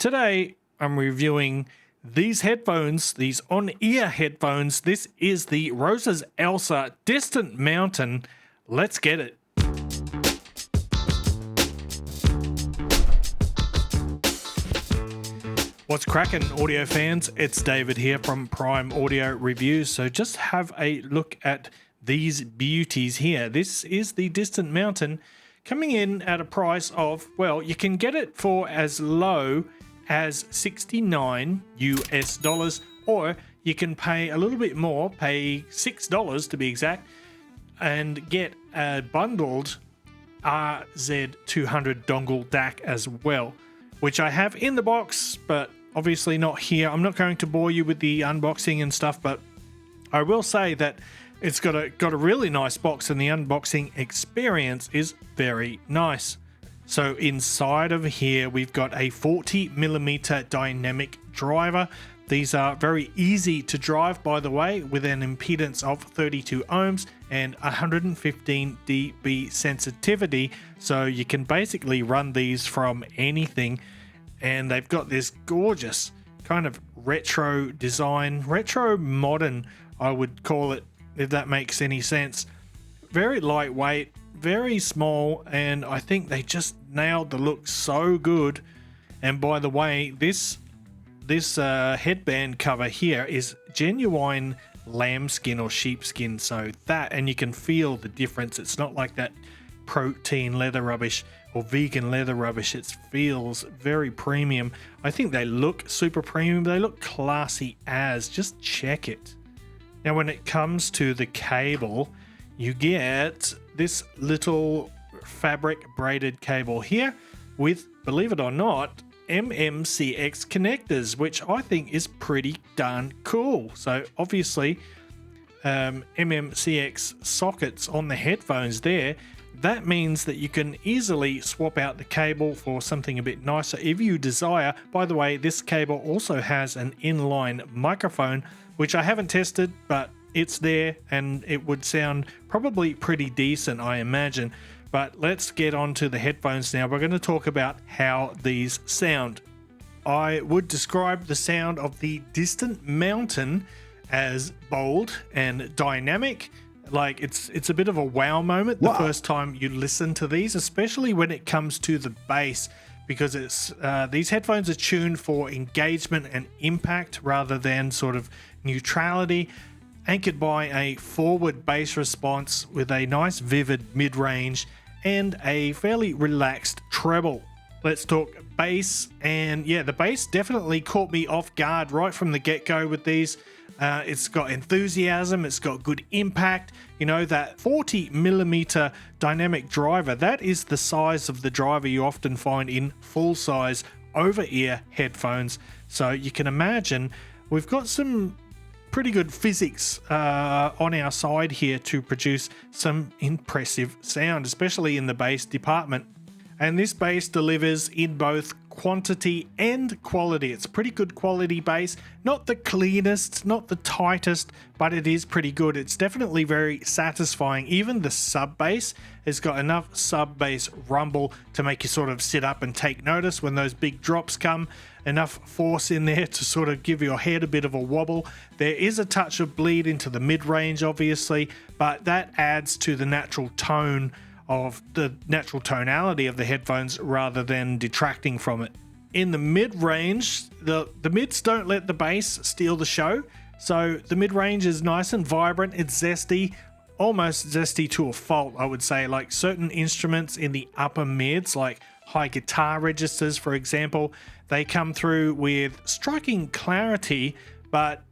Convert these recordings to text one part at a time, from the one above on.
Today, I'm reviewing these headphones, these on-ear headphones. This is the Roseselsa Distant Mountain. Let's get it. What's cracking, audio fans? It's David here from Prime Audio Reviews. So just have a look at these beauties here. This is the Distant Mountain, coming in at a price of, well, you can get it for as low as $69 US, or you can pay a little bit more, pay $6 to be exact, and get a bundled RZ200 dongle DAC as well, which I have in the box, but obviously not here. I'm not going to bore you with the unboxing and stuff, but I will say that it's got a really nice box, and the unboxing experience is very nice. So inside of here, we've got a 40mm dynamic driver. These are very easy to drive, by the way, with an impedance of 32 ohms and 115 dB sensitivity. So you can basically run these from anything. And they've got this gorgeous kind of retro design, retro modern, I would call it, if that makes any sense. Very lightweight, very small, and I think they just nailed the look so good. And by the way, this headband cover here is genuine lambskin or sheepskin, so that, and you can feel the difference. It's not like that protein leather rubbish or vegan leather rubbish. It feels very premium. I think they look super premium. They look classy as. Just check it. Now, when it comes to the cable, you get this little fabric braided cable here with, believe it or not, MMCX connectors, which I think is pretty darn cool. So obviously MMCX sockets on the headphones there. That means that you can easily swap out the cable for something a bit nicer if you desire. By the way, this cable also has an inline microphone, which I haven't tested, but it's there and it would sound probably pretty decent, I imagine. But let's get on to the headphones now. We're going to talk about how these sound. I would describe the sound of the Distant Mountain as bold and dynamic. Like it's a bit of a wow moment the first time you listen to these, especially when it comes to the bass, because it's these headphones are tuned for engagement and impact rather than sort of neutrality, anchored by a forward bass response with a nice vivid mid-range and a fairly relaxed treble. Let's talk bass, and yeah, the bass definitely caught me off guard right from the get-go with these. It's got enthusiasm, it's got good impact. You know, that 40mm dynamic driver, that is the size of the driver you often find in full-size over-ear headphones. So you can imagine we've got some pretty good physics on our side here to produce some impressive sound, especially in the bass department. And this bass delivers in both quantity and quality. It's pretty good quality bass, not the cleanest, not the tightest, but it is pretty good. It's definitely very satisfying. Even the sub bass has got enough sub bass rumble to make you sort of sit up and take notice when those big drops come. Enough force in there to sort of give your head a bit of a wobble. There is a touch of bleed into the mid-range, obviously, but that adds to the natural tone of the natural tonality of the headphones rather than detracting from it. In the mid-range, the mids don't let the bass steal the show, so the mid-range is nice and vibrant. It's zesty, almost zesty to a fault, I would say. Like certain instruments in the upper mids, like high guitar registers, for example, they come through with striking clarity, but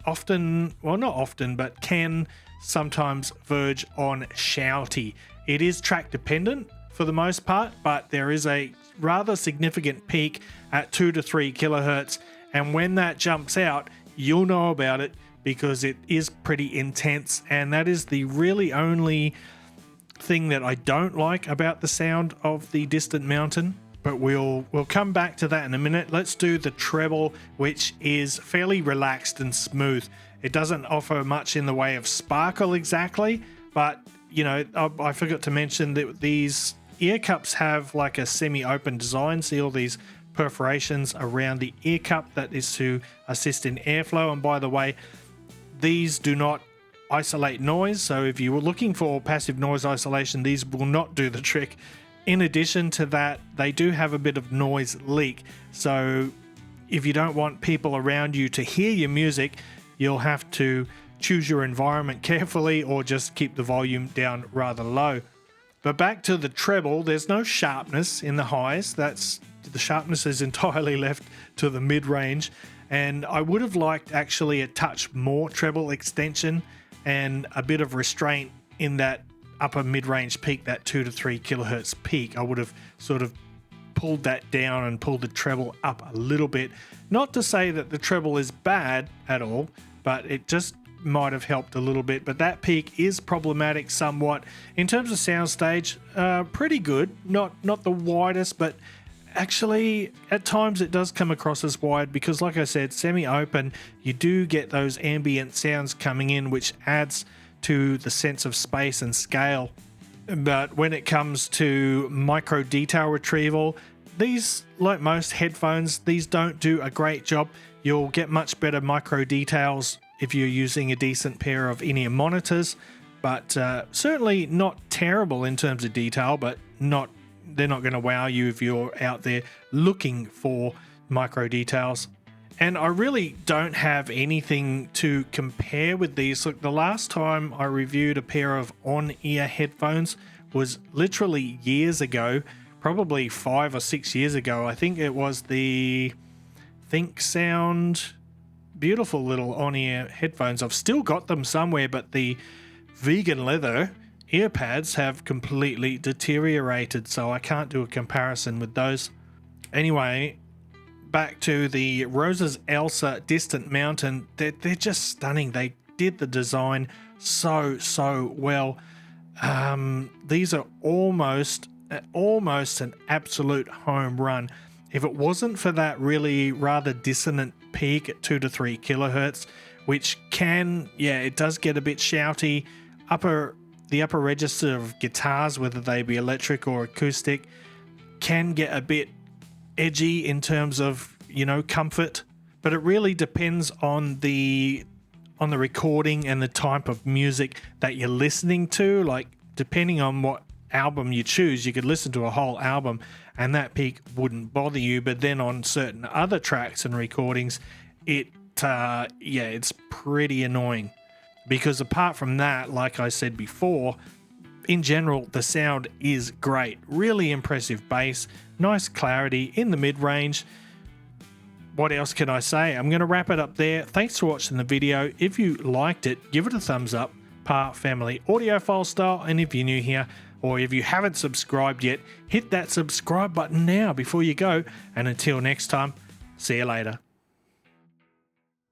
often, well, not often, but can sometimes verge on shouty. It is track dependent for the most part, but there is a rather significant peak at 2 to 3 kilohertz, and when that jumps out, you'll know about it because it is pretty intense. And that is the really only thing that I don't like about the sound of the Distant Mountain, but we'll come back to that in a minute. Let's do the treble, which is fairly relaxed and smooth. It doesn't offer much in the way of sparkle exactly, but you know, I forgot to mention that these ear cups have like a semi-open design. See all these perforations around the ear cup that is to assist in airflow. And by the way, these do not isolate noise, so if you were looking for passive noise isolation, these will not do the trick. In addition to that, they do have a bit of noise leak, so if you don't want people around you to hear your music, you'll have to choose your environment carefully or just keep the volume down rather low. But back to the treble, there's no sharpness in the highs. The sharpness is entirely left to the mid-range, and I would have liked actually a touch more treble extension and a bit of restraint in that upper mid-range peak, that 2 to 3 kilohertz peak. I would have sort of pulled that down and pulled the treble up a little bit. Not to say that the treble is bad at all, but it just might have helped a little bit. But that peak is problematic somewhat. In terms of soundstage, pretty good. Not the widest, but actually at times it does come across as wide because, like I said, semi-open, you do get those ambient sounds coming in, which adds to the sense of space and scale. But when it comes to micro detail retrieval, these, like most headphones, these don't do a great job. You'll get much better micro details if you're using a decent pair of in-ear monitors, but certainly not terrible in terms of detail, but they're not going to wow you if you're out there looking for micro details. And I really don't have anything to compare with these. Look, the last time I reviewed a pair of on-ear headphones was literally years ago, probably 5 or 6 years ago. I think it was the Think Sound, beautiful little on-ear headphones. I've still got them somewhere, but the vegan leather ear pads have completely deteriorated, so I can't do a comparison with those. Anyway, back to the Roseselsa Distant Mountain. They're just stunning. They did the design so well. These are almost an absolute home run. If it wasn't for that really rather dissonant peak at 2 to 3 kilohertz, which it does get a bit shouty. The upper register of guitars, whether they be electric or acoustic, can get a bit edgy in terms of, comfort. But it really depends on the recording and the type of music that you're listening to. Like, depending on what album you choose, you could listen to a whole album and that peak wouldn't bother you. But then on certain other tracks and recordings, it's pretty annoying. Because apart from that, like I said before, in general, the sound is great. Really impressive bass, nice clarity in the mid-range. What else can I say? I'm going to wrap it up there. Thanks for watching the video. If you liked it, give it a thumbs up, Pa Family Audiophile style. And if you're new here, or if you haven't subscribed yet, hit that subscribe button now before you go. And until next time, see you later.